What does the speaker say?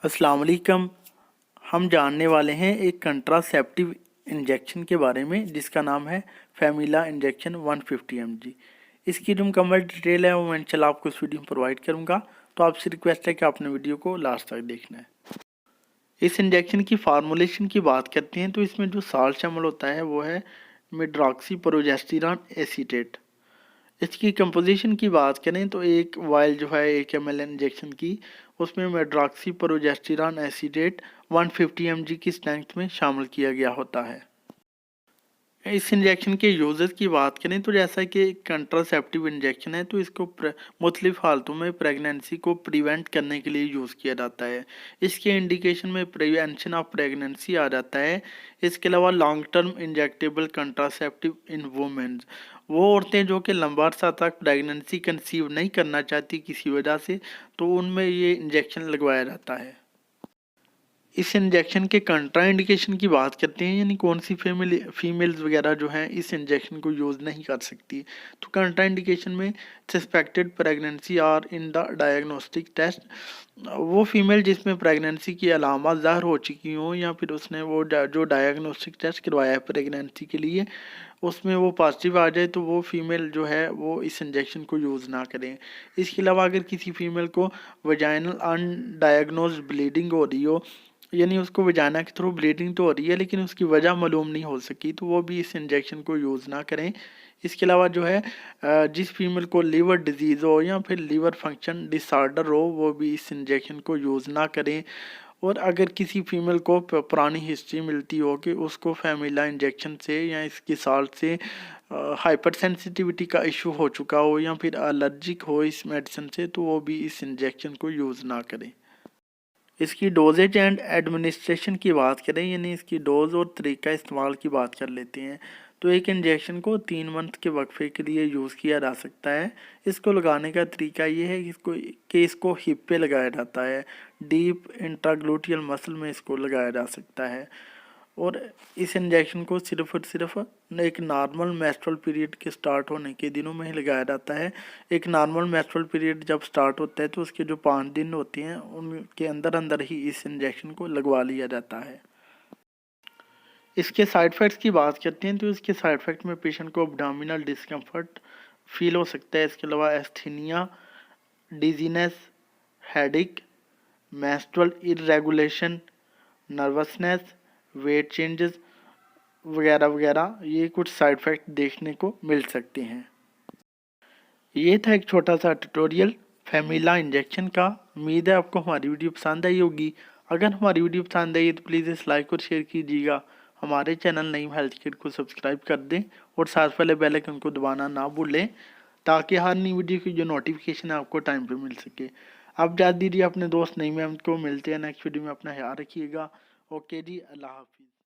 अस्सलाम वालेकुम। हम जानने वाले हैं एक कंट्रासेप्टिव इंजेक्शन के बारे में जिसका नाम है फेमिला इंजेक्शन 150 mg। इसकी जो मुकम्मल डिटेल है वो मैं इंशाल्लाह आपको इस वीडियो में प्रोवाइड करूंगा, तो आपसे रिक्वेस्ट है कि आपने वीडियो को लास्ट तक देखना है। इस इंजेक्शन की फार्मूलेशन की बात करते हैं तो इसमें जो साल्ट शामिल होता है वो है मेड्रॉक्सीप्रोजेस्टेरॉन एसीटेट। इसकी कंपोजिशन की बात करें तो एक वायल जो है 1 ml इंजेक्शन की, उसमें मेड्रॉक्सीप्रोजेस्टेरॉन एसीटेट 150 mg की स्ट्रेंथ में शामिल किया गया होता है। इस इंजेक्शन के यूजेस की बात करें तो जैसा कि कंट्रासेप्टिव इंजेक्शन है तो इसको मुख्तलिफ हालतों में प्रेगनेंसी को प्रिवेंट करने के लिए यूज़ किया जाता है। इसके इंडिकेशन में प्रिवेंशन ऑफ प्रेगनेंसी आ जाता है। इसके अलावा long term injectable contraceptive in womens, वो औरतें जो कि लंबा अर्सा तक प्रेगनेंसी कंसीव नहीं करना चाहती किसी वजह से, तो उनमें ये इंजेक्शन लगवाया जाता है। इस इंजेक्शन के कंट्रा इंडिकेशन की बात करते हैं, यानी कौन सी फीमेल्स वगैरह जो हैं इस इंजेक्शन को यूज़ नहीं कर सकती। तो कंट्रा इंडिकेशन में सस्पेक्टेड प्रेगनेंसी और इन द डायग्नोस्टिक टेस्ट, वो फीमेल जिसमें प्रेगनेंसी की अलामत ज़ाहिर हो चुकी हों या फिर उसने वो जो डायग्नोस्टिक टेस्ट करवाया है प्रेगनेंसी के लिए उसमें वो पॉजिटिव आ जाए, तो वो फीमेल जो है वो इस इंजेक्शन को यूज़ ना करें। इसके अलावा अगर किसी फीमेल को वजाइनल अनडायग्नोज्ड ब्लीडिंग हो रही हो, यानी उसको वजाना के थ्रू ब्लीडिंग तो हो रही है लेकिन उसकी वजह मालूम नहीं हो सकी, तो वो भी इस इंजेक्शन को यूज़ ना करें। इसके अलावा जो है जिस फीमेल को लीवर डिजीज़ हो या फिर लीवर फंक्शन डिसऑर्डर हो, वो भी इस इंजेक्शन को यूज़ ना करें। और अगर किसी फीमेल को पुरानी हिस्ट्री मिलती हो कि उसको फेमिला इंजेक्शन से या इसकी साल्ट से हाइपर सेंसिटिविटी का इशू हो चुका हो या फिर एलर्जिक हो इस मेडिसिन से, तो वो भी इस इंजेक्शन को यूज़ ना करें। इसकी डोजेज एंड एडमिनिस्ट्रेशन की बात करें, यानी इसकी डोज और तरीका इस्तेमाल की बात कर लेते हैं। तो एक इंजेक्शन को 3 मंथ के वक्फे के लिए यूज़ किया जा सकता है। इसको लगाने का तरीका ये है कि इसको हिप पे लगाया जाता है, डीप इंट्राग्लूटियल मसल में इसको लगाया जा सकता है। और इस इंजेक्शन को सिर्फ और सिर्फ एक नॉर्मल मेंस्ट्रुअल पीरियड के स्टार्ट होने के दिनों में ही लगाया जाता है। एक नॉर्मल मेंस्ट्रुअल पीरियड जब स्टार्ट होता है तो उसके जो 5 दिन होते हैं उनके अंदर अंदर ही इस इंजेक्शन को लगवा लिया जाता है। इसके साइड इफ़ेक्ट्स की बात करते हैं तो इसके साइड इफ़ेक्ट में पेशेंट को एब्डोमिनल डिस्कम्फर्ट फील हो सकता है। इसके अलावा asthenia, dizziness, headache, menstrual irregulation, nervousness, weight changes वगैरह वगैरह, ये कुछ साइड इफ़ेक्ट देखने को मिल सकते हैं। ये था एक छोटा सा ट्यूटोरियल फेमिला इंजेक्शन का। उम्मीद है आपको हमारी वीडियो पसंद आई होगी। अगर हमारी वीडियो पसंद आई तो प्लीज़ इस लाइक और शेयर कीजिएगा। हमारे चैनल नईम हेल्थ केयर को सब्सक्राइब कर दें और साथ वाले बेल आइकन को दबाना ना भूलें, ताकि हर नई वीडियो की जो नोटिफिकेशन है आपको टाइम पे मिल सके। आप जा दीजिए अपने दोस्त नईम अहमद को। मिलते हैं नेक्स्ट वीडियो में। अपना ख्याल रखिएगा। ओके जी, अल्लाह हाफिज़।